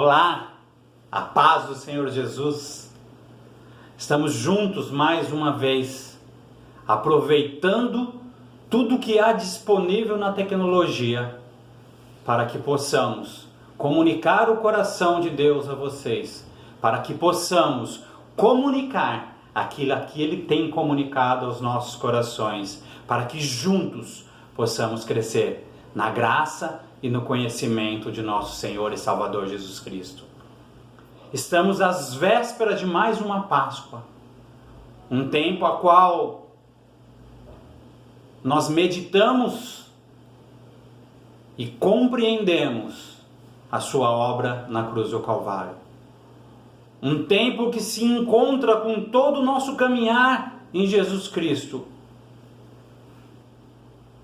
Olá, a paz do Senhor Jesus. Estamos juntos mais uma vez, aproveitando tudo que há disponível na tecnologia para que possamos comunicar o coração de Deus a vocês, para que possamos comunicar aquilo que Ele tem comunicado aos nossos corações, para que juntos possamos crescer na graça e no conhecimento de nosso Senhor e Salvador Jesus Cristo. Estamos às vésperas de mais uma Páscoa, um tempo a qual nós meditamos e compreendemos a sua obra na cruz do Calvário. Um tempo que se encontra com todo o nosso caminhar em Jesus Cristo.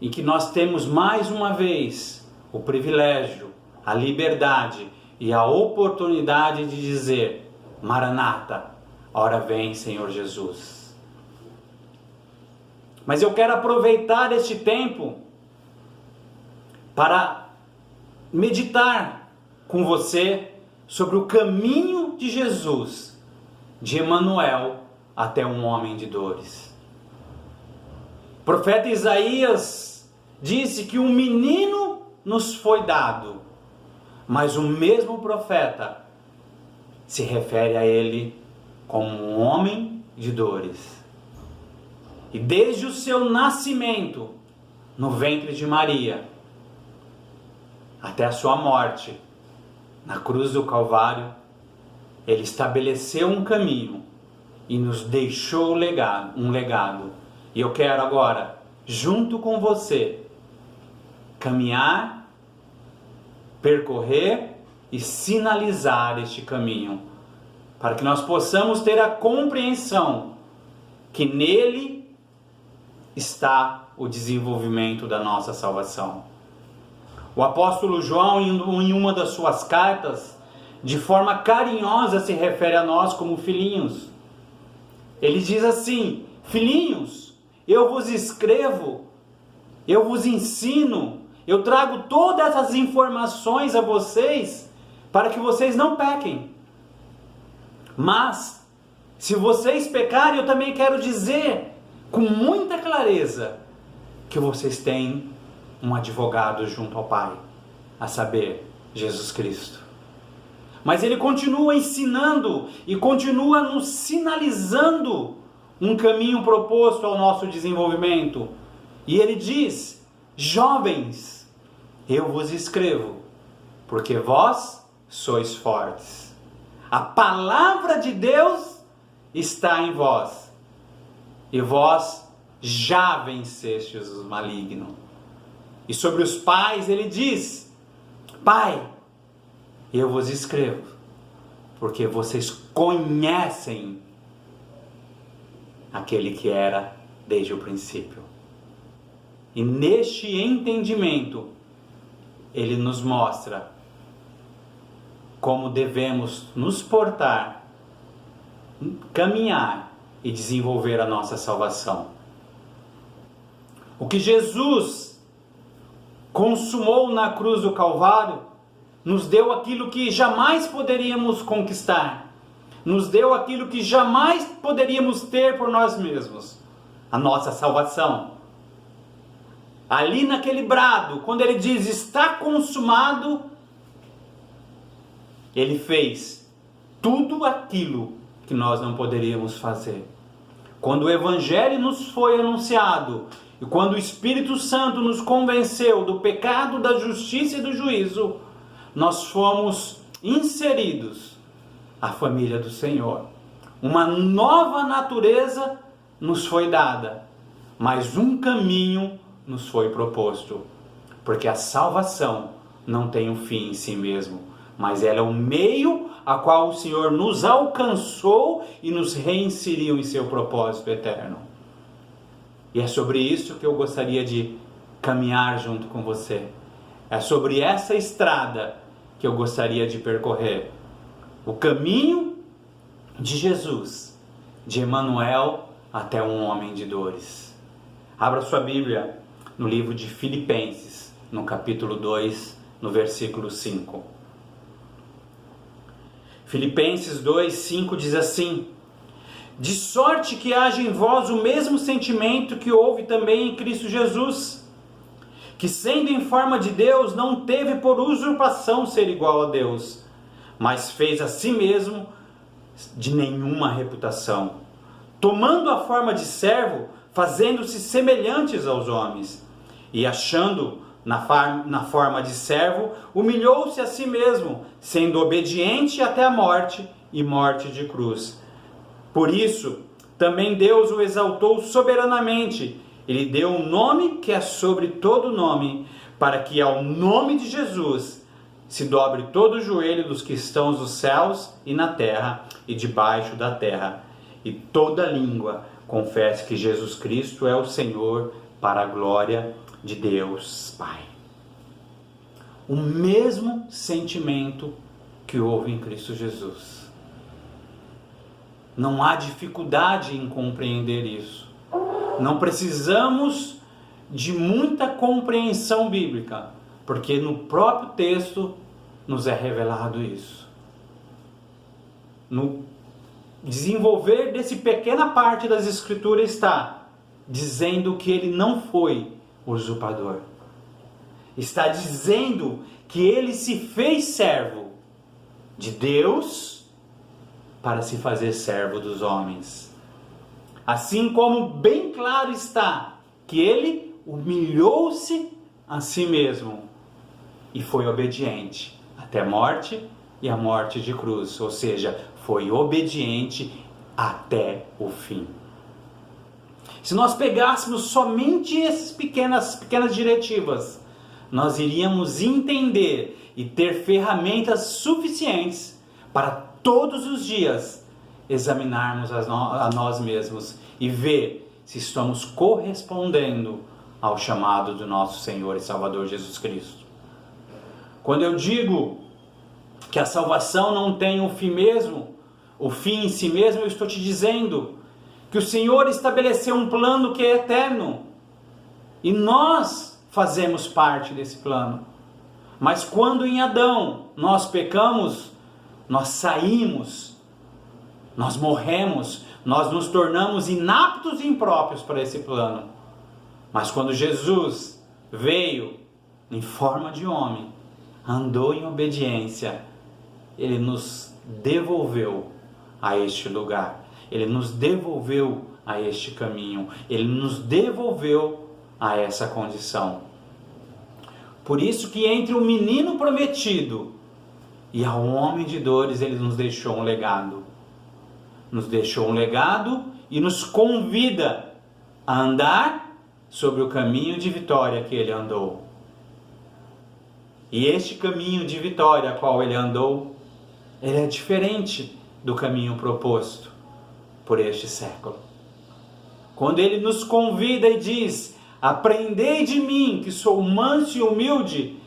E que nós temos mais uma vez o privilégio, a liberdade e a oportunidade de dizer: Maranata, ora vem, Senhor Jesus. Mas eu quero aproveitar este tempo para meditar com você sobre o caminho de Jesus, de Emanuel até um homem de dores. O profeta Isaías disse que um menino nos foi dado, mas o mesmo profeta se refere a ele como um homem de dores. E desde o seu nascimento no ventre de Maria até a sua morte na cruz do Calvário, ele estabeleceu um caminho e nos deixou um legado. E eu quero agora, junto com você, caminhar, percorrer e sinalizar este caminho, para que nós possamos ter a compreensão que nele está o desenvolvimento da nossa salvação. O apóstolo João, em uma das suas cartas, de forma carinhosa se refere a nós como filhinhos. Ele diz assim: filhinhos, eu vos escrevo, eu vos ensino, eu trago todas as informações a vocês para que vocês não pequem. Mas, se vocês pecarem, eu também quero dizer com muita clareza que vocês têm um advogado junto ao Pai, a saber, Jesus Cristo. Mas ele continua ensinando e continua nos sinalizando um caminho proposto ao nosso desenvolvimento. E ele diz: jovens, eu vos escrevo, porque vós sois fortes. A palavra de Deus está em vós, e vós já vencestes o maligno. E sobre os pais ele diz: Pai, eu vos escrevo, porque vocês conhecem aquele que era desde o princípio. E neste entendimento, ele nos mostra como devemos nos portar, caminhar e desenvolver a nossa salvação. O que Jesus consumou na cruz do Calvário nos deu aquilo que jamais poderíamos conquistar, nos deu aquilo que jamais poderíamos ter por nós mesmos: a nossa salvação. Ali naquele brado, quando ele diz está consumado, ele fez tudo aquilo que nós não poderíamos fazer. Quando o Evangelho nos foi anunciado e quando o Espírito Santo nos convenceu do pecado, da justiça e do juízo, nós fomos inseridos à família do Senhor. Uma nova natureza nos foi dada, mas um caminho nos foi proposto, porque a salvação não tem um fim em si mesmo, mas ela é o meio a qual o Senhor nos alcançou e nos reinseriu em seu propósito eterno. E é sobre isso que eu gostaria de caminhar junto com você. É sobre essa estrada que eu gostaria de percorrer. O caminho de Jesus, de Emanuel até um homem de dores. Abra sua Bíblia no livro de Filipenses, no capítulo 2, no versículo 5. Filipenses 2:5 diz assim: de sorte que haja em vós o mesmo sentimento que houve também em Cristo Jesus, que sendo em forma de Deus, não teve por usurpação ser igual a Deus, mas fez a si mesmo de nenhuma reputação, tomando a forma de servo, fazendo-se semelhantes aos homens, e achando na forma de servo, humilhou-se a si mesmo, sendo obediente até a morte, e morte de cruz. Por isso, também Deus o exaltou soberanamente, ele deu um nome que é sobre todo nome, para que ao nome de Jesus se dobre todo o joelho dos que estão nos céus e na terra e debaixo da terra, e toda língua confesse que Jesus Cristo é o Senhor, para a glória de Deus Pai. O mesmo sentimento que houve em Cristo Jesus. Não há dificuldade em compreender isso. Não precisamos de muita compreensão bíblica, porque no próprio texto nos é revelado isso. No desenvolver desse pequena parte das Escrituras está dizendo que ele não foi usurpador. Está dizendo que ele se fez servo de Deus para se fazer servo dos homens. Assim como bem claro está que ele humilhou-se a si mesmo e foi obediente até a morte e a morte de cruz, ou seja, foi obediente até o fim. Se nós pegássemos somente essas pequenas diretivas, nós iríamos entender e ter ferramentas suficientes para todos os dias examinarmos a nós mesmos e ver se estamos correspondendo ao chamado do nosso Senhor e Salvador Jesus Cristo. Quando eu digo que a salvação não tem o fim em si mesmo, eu estou te dizendo que o Senhor estabeleceu um plano que é eterno e nós fazemos parte desse plano. Mas quando em Adão nós pecamos, nós saímos, nós morremos, nós nos tornamos inaptos e impróprios para esse plano. Mas quando Jesus veio em forma de homem, andou em obediência, ele nos devolveu a este lugar. Ele nos devolveu a este caminho. Ele nos devolveu a essa condição. Por isso que entre o menino prometido e ao homem de dores, ele nos deixou um legado. Nos deixou um legado e nos convida a andar sobre o caminho de vitória que ele andou. E este caminho de vitória a qual ele andou, ele é diferente do caminho proposto por este século. Quando ele nos convida e diz: aprendei de mim, que sou manso e humilde,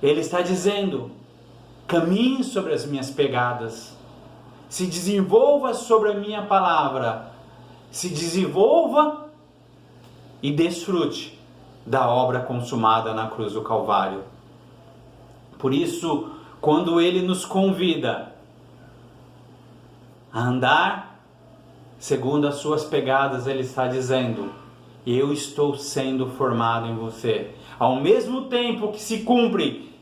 ele está dizendo: caminhe sobre as minhas pegadas, se desenvolva sobre a minha palavra, se desenvolva e desfrute da obra consumada na cruz do Calvário. Por isso, quando ele nos convida a andar segundo as suas pegadas, ele está dizendo: eu estou sendo formado em você. Ao mesmo tempo que se cumpre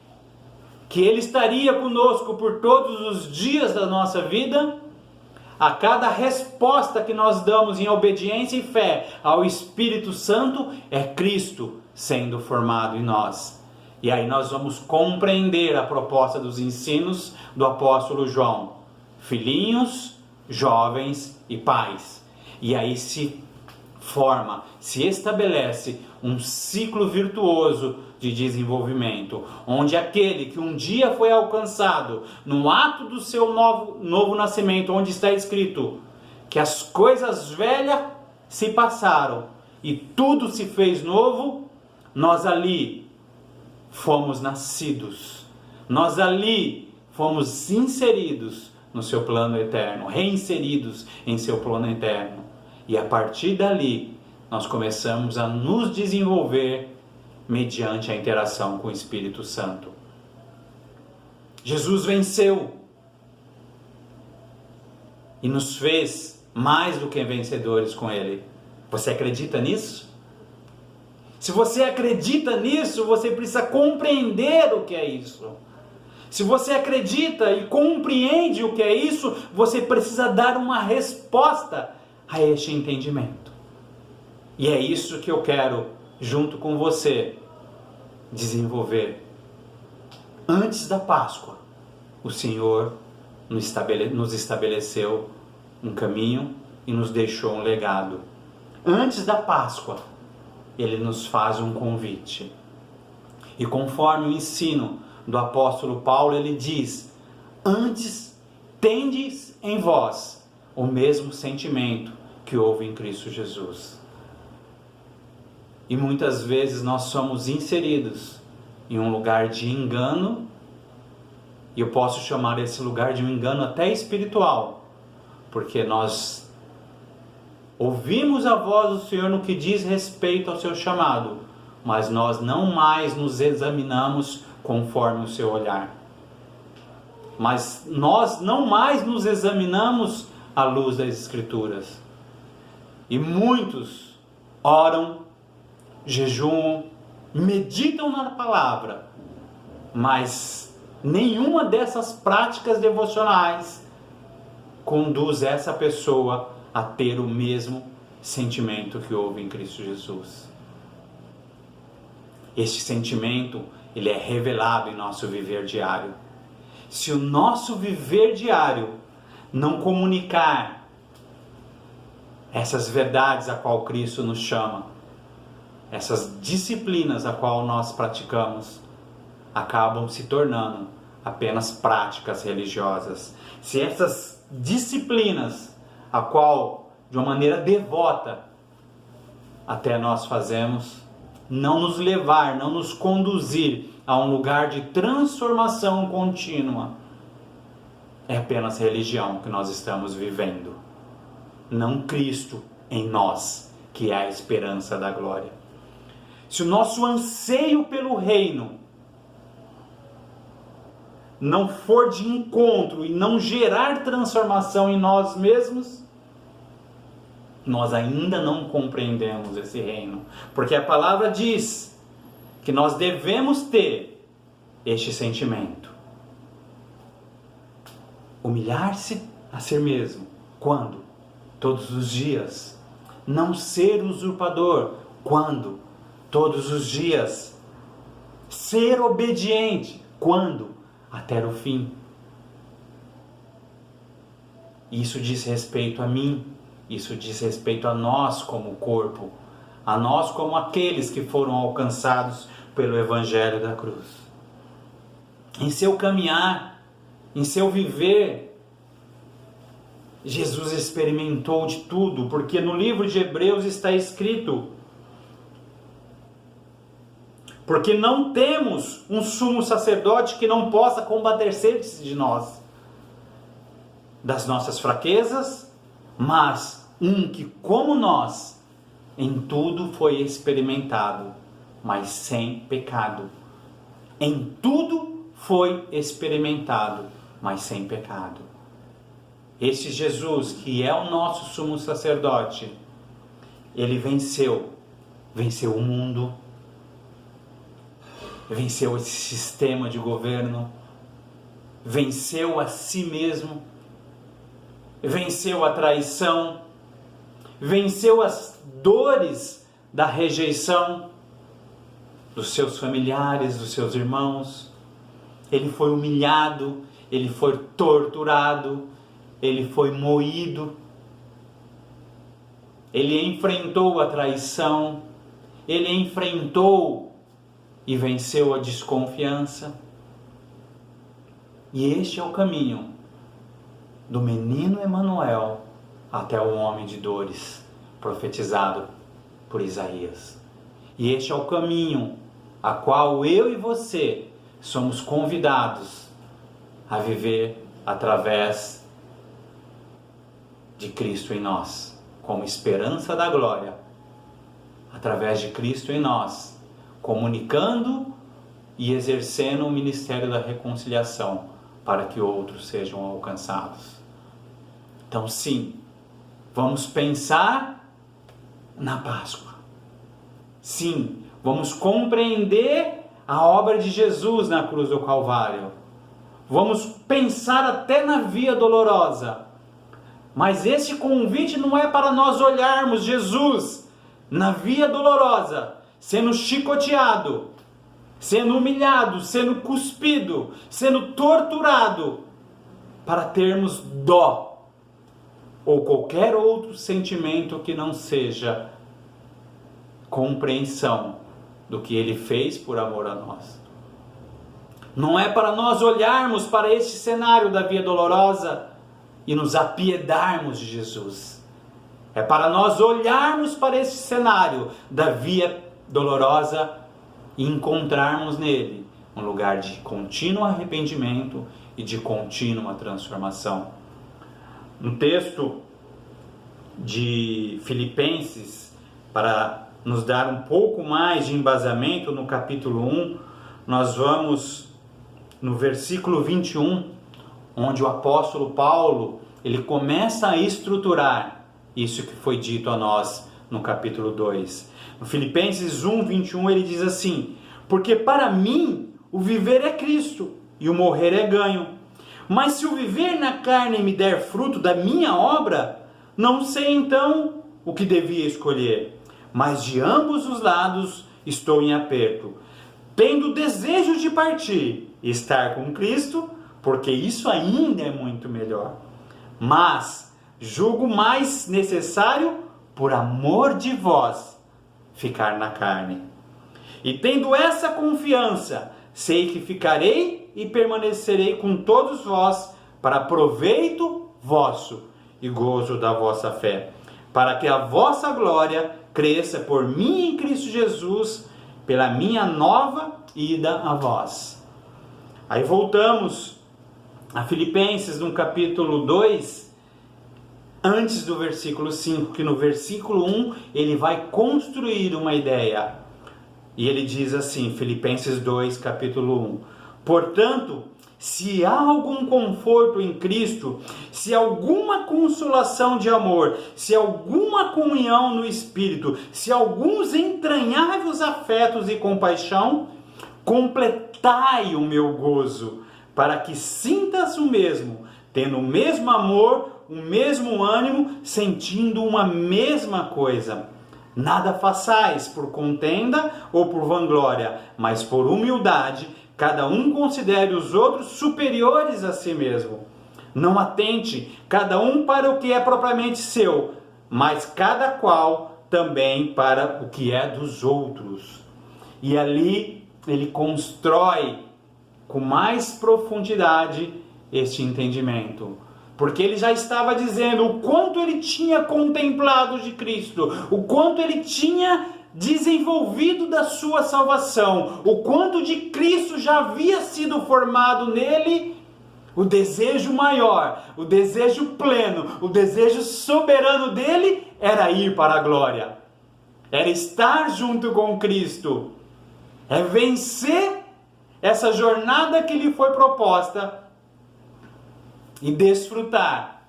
que ele estaria conosco por todos os dias da nossa vida, a cada resposta que nós damos em obediência e fé ao Espírito Santo, é Cristo sendo formado em nós. E aí nós vamos compreender a proposta dos ensinos do apóstolo João: filhinhos, jovens e pais. E aí se estabelece um ciclo virtuoso de desenvolvimento, onde aquele que um dia foi alcançado no ato do seu novo nascimento, onde está escrito que as coisas velhas se passaram e tudo se fez novo, nós ali fomos nascidos, nós ali fomos inseridos no seu plano eterno, reinseridos em seu plano eterno. E a partir dali, nós começamos a nos desenvolver mediante a interação com o Espírito Santo. Jesus venceu e nos fez mais do que vencedores com Ele. Você acredita nisso? Se você acredita nisso, você precisa compreender o que é isso. Se você acredita e compreende o que é isso, você precisa dar uma resposta a este entendimento. E é isso que eu quero, junto com você, desenvolver. Antes da Páscoa, o Senhor nos estabeleceu um caminho e nos deixou um legado. Antes da Páscoa, Ele nos faz um convite. E conforme o ensino do apóstolo Paulo, ele diz: antes tendes em vós o mesmo sentimento que houve em Cristo Jesus. E muitas vezes nós somos inseridos em um lugar de engano, e eu posso chamar esse lugar de um engano até espiritual, porque nós ouvimos a voz do Senhor no que diz respeito ao seu chamado, mas nós não mais nos examinamos conforme o seu olhar. Mas nós não mais nos examinamos à luz das Escrituras. E muitos oram, jejuam, meditam na palavra, mas nenhuma dessas práticas devocionais conduz essa pessoa a ter o mesmo sentimento que houve em Cristo Jesus. Este sentimento, ele é revelado em nosso viver diário. Se o nosso viver diário não comunicar essas verdades a qual Cristo nos chama, essas disciplinas a qual nós praticamos, acabam se tornando apenas práticas religiosas. Se essas disciplinas, a qual de uma maneira devota até nós fazemos, não nos levar, não nos conduzir a um lugar de transformação contínua, é apenas religião que nós estamos vivendo, não Cristo em nós, que é a esperança da glória. Se o nosso anseio pelo reino não for de encontro e não gerar transformação em nós mesmos, nós ainda não compreendemos esse reino. Porque a palavra diz que nós devemos ter este sentimento. Humilhar-se a si mesmo. Quando? Todos os dias. Não ser usurpador. Quando? Todos os dias. Ser obediente. Quando? Até o fim. Isso diz respeito a mim. Isso diz respeito a nós como corpo. A nós como aqueles que foram alcançados pelo Evangelho da cruz. Em seu caminhar, em seu viver, Jesus experimentou de tudo, porque no livro de Hebreus está escrito: porque não temos um sumo sacerdote que não possa compadecer-se de nós, das nossas fraquezas, mas um que, como nós, em tudo foi experimentado, mas sem pecado. Em tudo foi experimentado, mas sem pecado. Este Jesus, que é o nosso sumo sacerdote, ele venceu o mundo, venceu esse sistema de governo, venceu a si mesmo, venceu a traição, venceu as dores da rejeição dos seus familiares, dos seus irmãos. Ele foi humilhado, ele foi torturado, ele foi moído, ele enfrentou a traição, ele enfrentou e venceu a desconfiança. E este é o caminho do menino Emanuel até o homem de dores, profetizado por Isaías. E este é o caminho a qual eu e você somos convidados a viver através de Cristo em nós, como esperança da glória, através de Cristo em nós, comunicando e exercendo o ministério da reconciliação para que outros sejam alcançados. Então sim, vamos pensar na Páscoa. Sim, vamos compreender a obra de Jesus na cruz do Calvário. Vamos pensar até na via dolorosa. Mas esse convite não é para nós olharmos Jesus na via dolorosa, sendo chicoteado, sendo humilhado, sendo cuspido, sendo torturado, para termos dó ou qualquer outro sentimento que não seja compreensão do que Ele fez por amor a nós. Não é para nós olharmos para este cenário da via dolorosa e nos apiedarmos de Jesus. É para nós olharmos para esse cenário da via dolorosa e encontrarmos nele um lugar de contínuo arrependimento e de contínua transformação. No texto de Filipenses, para nos dar um pouco mais de embasamento no capítulo 1, nós vamos no versículo 21, onde o apóstolo Paulo, ele começa a estruturar isso que foi dito a nós no capítulo 2. No Filipenses 1, 21, ele diz assim: porque para mim o viver é Cristo e o morrer é ganho. Mas se o viver na carne me der fruto da minha obra, não sei então o que devia escolher. Mas de ambos os lados estou em aperto, tendo desejo de partir e estar com Cristo, porque isso ainda é muito melhor. Mas julgo mais necessário, por amor de vós, ficar na carne. E tendo essa confiança, sei que ficarei e permanecerei com todos vós, para proveito vosso e gozo da vossa fé, para que a vossa glória cresça por mim em Cristo Jesus, pela minha nova ida a vós. Aí voltamos a Filipenses no capítulo 2, antes do versículo 5, que no versículo 1 ele vai construir uma ideia. E ele diz assim, Filipenses 2, capítulo 1: portanto, se há algum conforto em Cristo, se alguma consolação de amor, se alguma comunhão no Espírito, se alguns entranháveis afetos e compaixão, completai o meu gozo, para que sintas o mesmo, tendo o mesmo amor, o mesmo ânimo, sentindo uma mesma coisa. Nada façais por contenda ou por vanglória, mas por humildade, cada um considere os outros superiores a si mesmo. Não atente cada um para o que é propriamente seu, mas cada qual também para o que é dos outros. E ali ele constrói com mais profundidade este entendimento. Porque ele já estava dizendo o quanto ele tinha contemplado de Cristo, o quanto ele tinha desenvolvido da sua salvação, o quanto de Cristo já havia sido formado nele. O desejo maior, o desejo pleno, o desejo soberano dele era ir para a glória, era estar junto com Cristo, é vencer essa jornada que lhe foi proposta e desfrutar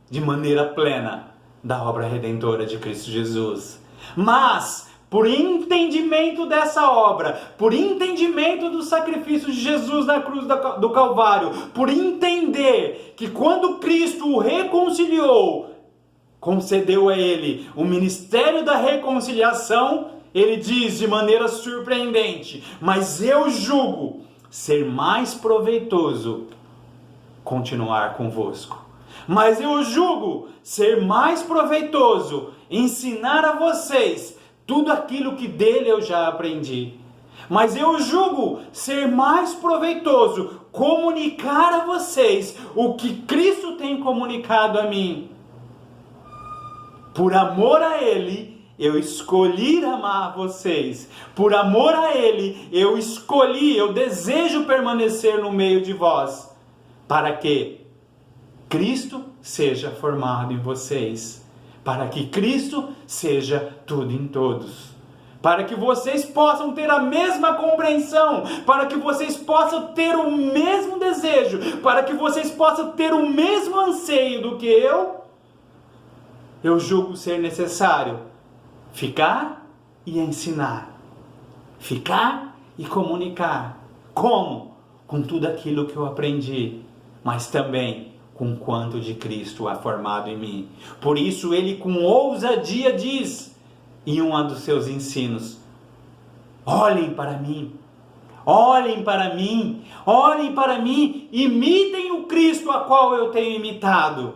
de maneira plena da obra redentora de Cristo Jesus. Mas, por entendimento dessa obra, por entendimento do sacrifício de Jesus na cruz do Calvário, por entender que quando Cristo o reconciliou, concedeu a ele o ministério da reconciliação, ele diz de maneira surpreendente: mas eu julgo ser mais proveitoso continuar convosco. Mas eu julgo ser mais proveitoso ensinar a vocês tudo aquilo que dele eu já aprendi. Mas eu julgo ser mais proveitoso comunicar a vocês o que Cristo tem comunicado a mim. Por amor a ele, eu escolhi amar vocês. Por amor a ele, eu desejo permanecer no meio de vós, para que Cristo seja formado em vocês, para que Cristo seja tudo em todos, para que vocês possam ter a mesma compreensão, para que vocês possam ter o mesmo desejo, para que vocês possam ter o mesmo anseio do que eu, eu julgo ser necessário ficar e ensinar. Ficar e comunicar. Como? Com tudo aquilo que eu aprendi, mas também com quanto de Cristo é formado em mim. Por isso ele com ousadia diz em um dos seus ensinos: olhem para mim, olhem para mim, olhem para mim, imitem o Cristo a qual eu tenho imitado.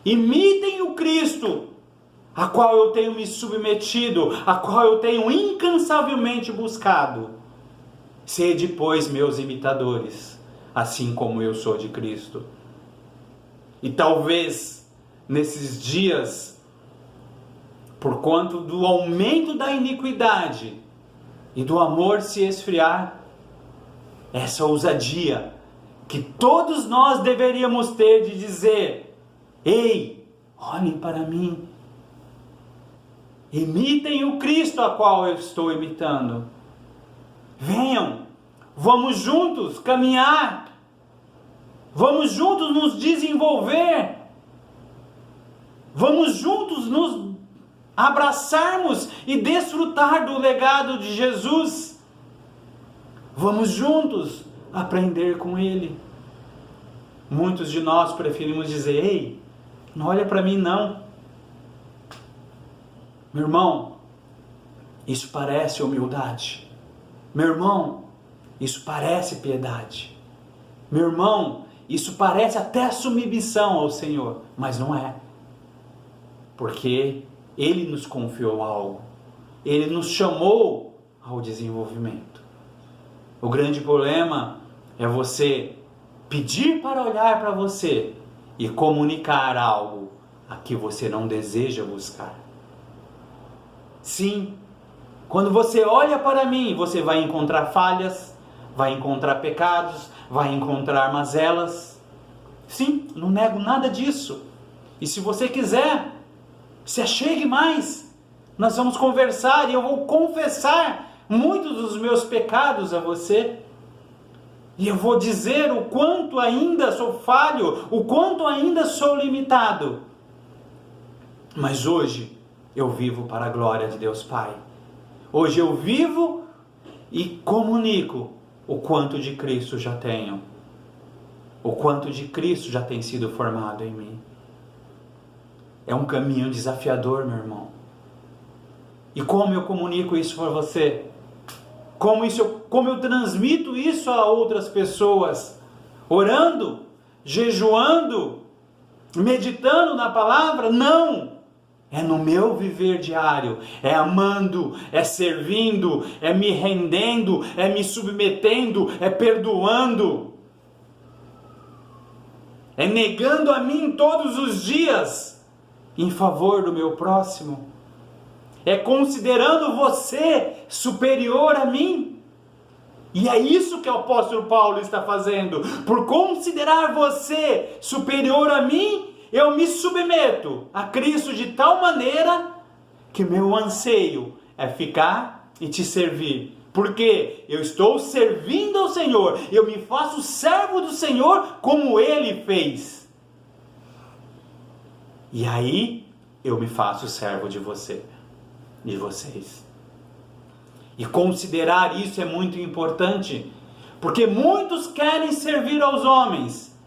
Imitem o Cristo a qual eu tenho me submetido, a qual eu tenho incansavelmente buscado. Sede, pois, meus imitadores, assim como eu sou de Cristo. E talvez, nesses dias, por conta do aumento da iniquidade e do amor se esfriar, essa ousadia que todos nós deveríamos ter de dizer: ei, olhem para mim, imitem o Cristo a qual eu estou imitando. Venham, vamos juntos caminhar, vamos juntos nos desenvolver, vamos juntos nos abraçarmos e desfrutar do legado de Jesus. Vamos juntos aprender com Ele. Muitos de nós preferimos dizer: ei, não olha para mim não. Meu irmão, isso parece humildade. Meu irmão, isso parece piedade. Meu irmão, isso parece até submissão ao Senhor, mas não é. Porque Ele nos confiou algo. Ele nos chamou ao desenvolvimento. O grande problema é você pedir para olhar para você e comunicar algo a que você não deseja buscar. Sim, quando você olha para mim, você vai encontrar falhas, vai encontrar pecados, vai encontrar mazelas. Sim, não nego nada disso. E se você quiser, se achegue mais. Nós vamos conversar e eu vou confessar muitos dos meus pecados a você. E eu vou dizer o quanto ainda sou falho, o quanto ainda sou limitado. Mas hoje eu vivo para a glória de Deus Pai. Hoje eu vivo e comunico o quanto de Cristo já tenho. O quanto de Cristo já tem sido formado em mim. É um caminho desafiador, meu irmão. E como eu comunico isso para você? Como eu transmito isso a outras pessoas? Orando? Jejuando? Meditando na palavra? Não! É no meu viver diário, é amando, é servindo, é me rendendo, é me submetendo, é perdoando. É negando a mim todos os dias em favor do meu próximo. É considerando você superior a mim. E é isso que o apóstolo Paulo está fazendo. Por considerar você superior a mim, eu me submeto a Cristo de tal maneira que meu anseio é ficar e te servir. Porque eu estou servindo ao Senhor, eu me faço servo do Senhor como Ele fez. E aí eu me faço servo de você, de vocês. E considerar isso é muito importante, porque muitos querem servir aos homens,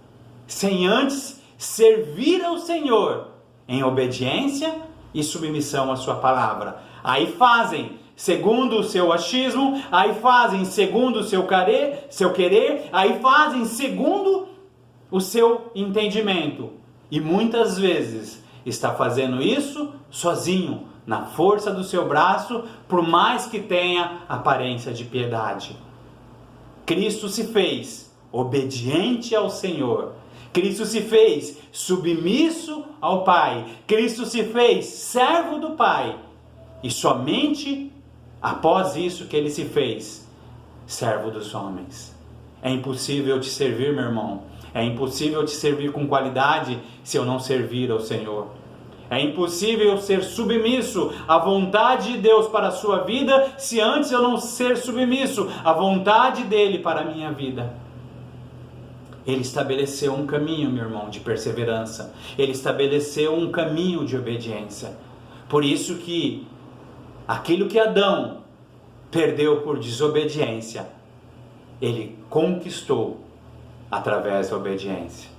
sem antes servir ao Senhor em obediência e submissão à sua palavra. Aí fazem segundo o seu achismo, aí fazem segundo o seu querer, aí fazem segundo o seu entendimento. E muitas vezes está fazendo isso sozinho, na força do seu braço, por mais que tenha aparência de piedade. Cristo se fez obediente ao Senhor. Cristo se fez submisso ao Pai. Cristo se fez servo do Pai. E somente após isso que ele se fez servo dos homens. É impossível te servir, meu irmão. É impossível te servir com qualidade se eu não servir ao Senhor. É impossível ser submisso à vontade de Deus para a sua vida se antes eu não ser submisso à vontade dele para a minha vida. Ele estabeleceu um caminho, meu irmão, de perseverança. Ele estabeleceu um caminho de obediência. Por isso que aquilo que Adão perdeu por desobediência, ele conquistou através da obediência.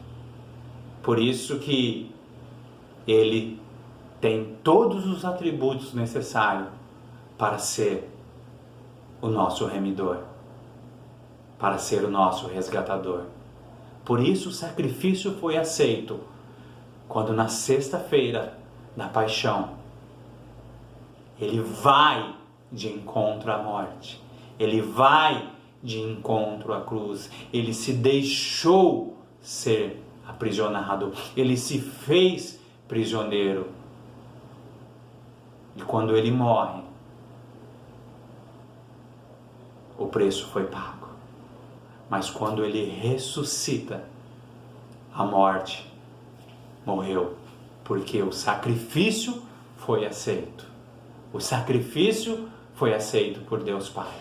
Por isso que ele tem todos os atributos necessários para ser o nosso remidor, para ser o nosso resgatador. Por isso o sacrifício foi aceito quando na sexta-feira da paixão ele vai de encontro à morte, ele vai de encontro à cruz, ele se deixou ser aprisionado, ele se fez prisioneiro. E quando ele morre, o preço foi pago. Mas quando ele ressuscita, a morte morreu, porque o sacrifício foi aceito. O sacrifício foi aceito por Deus Pai.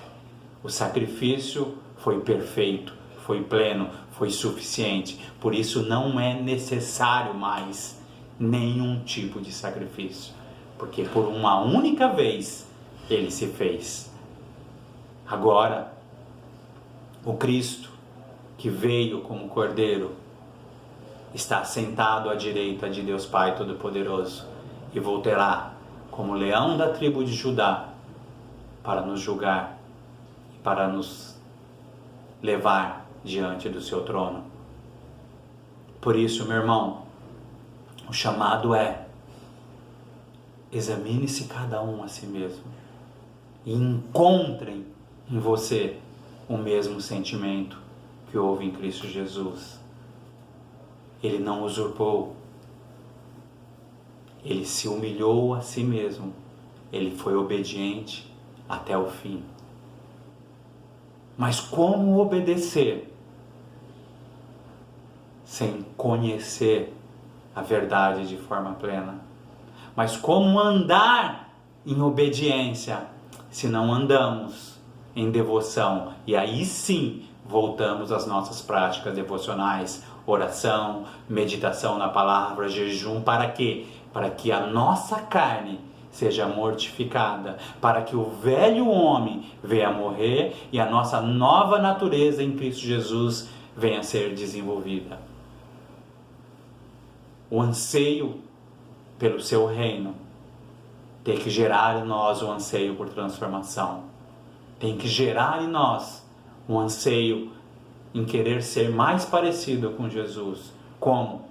O sacrifício foi perfeito, foi pleno, foi suficiente. Por isso não é necessário mais nenhum tipo de sacrifício, porque por uma única vez ele se fez. Agora, o Cristo que veio como Cordeiro está sentado à direita de Deus Pai Todo-Poderoso e voltará como leão da tribo de Judá para nos julgar e para nos levar diante do seu trono. Por isso, meu irmão, o chamado é: examine-se cada um a si mesmo e encontrem em você o mesmo sentimento que houve em Cristo Jesus. Ele não usurpou, ele se humilhou a si mesmo, ele foi obediente até o fim. Mas como obedecer sem conhecer a verdade de forma plena? Mas como andar em obediência se não andamos em devoção? E aí sim voltamos às nossas práticas devocionais, oração, meditação na palavra, jejum. Para quê? Para que a nossa carne seja mortificada, para que o velho homem venha a morrer e a nossa nova natureza em Cristo Jesus venha a ser desenvolvida. O anseio pelo seu reino tem que gerar em nós o anseio por transformação. Tem que gerar em nós um anseio em querer ser mais parecido com Jesus. Como?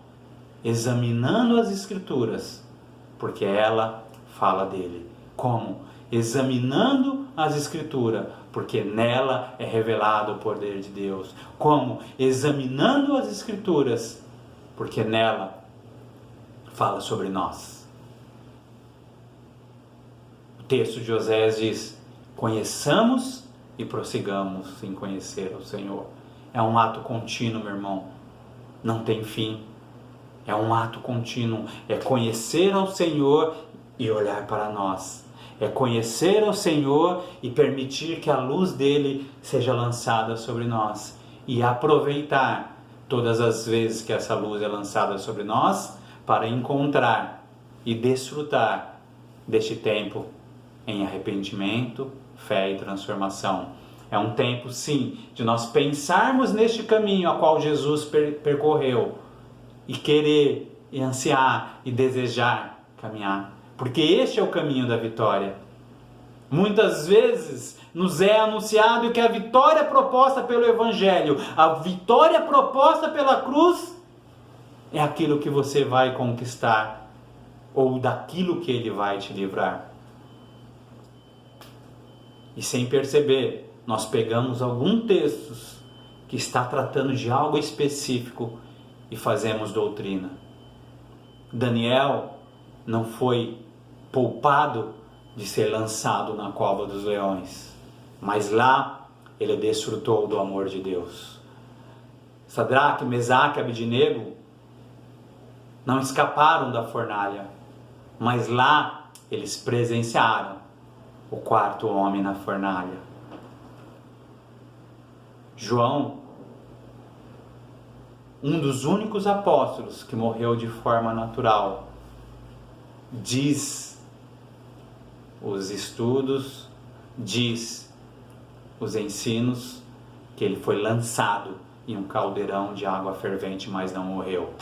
Examinando as Escrituras, porque ela fala dele. Como? Examinando as Escrituras, porque nela é revelado o poder de Deus. Como? Examinando as Escrituras, porque nela fala sobre nós. O texto de Osés diz: conheçamos e prossigamos em conhecer o Senhor. É um ato contínuo, meu irmão. Não tem fim. É um ato contínuo. É conhecer ao Senhor e olhar para nós. É conhecer ao Senhor e permitir que a luz dele seja lançada sobre nós. E aproveitar todas as vezes que essa luz é lançada sobre nós para encontrar e desfrutar deste tempo em arrependimento, fé e transformação. É um tempo, sim, de nós pensarmos neste caminho a qual Jesus percorreu e querer, e ansiar e desejar caminhar. Porque este é o caminho da vitória. Muitas vezes nos é anunciado que a vitória proposta pelo Evangelho, a vitória proposta pela cruz, é aquilo que você vai conquistar, ou daquilo que ele vai te livrar. E sem perceber, nós pegamos alguns textos que está tratando de algo específico e fazemos doutrina. Daniel não foi poupado de ser lançado na cova dos leões, mas lá ele desfrutou do amor de Deus. Sadraque, Mesaque e Abednego não escaparam da fornalha, mas lá eles presenciaram o quarto homem na fornalha. João um dos únicos apóstolos que morreu de forma natural. Diz os estudos, diz os ensinos, que ele foi lançado em um caldeirão de água fervente, mas não morreu.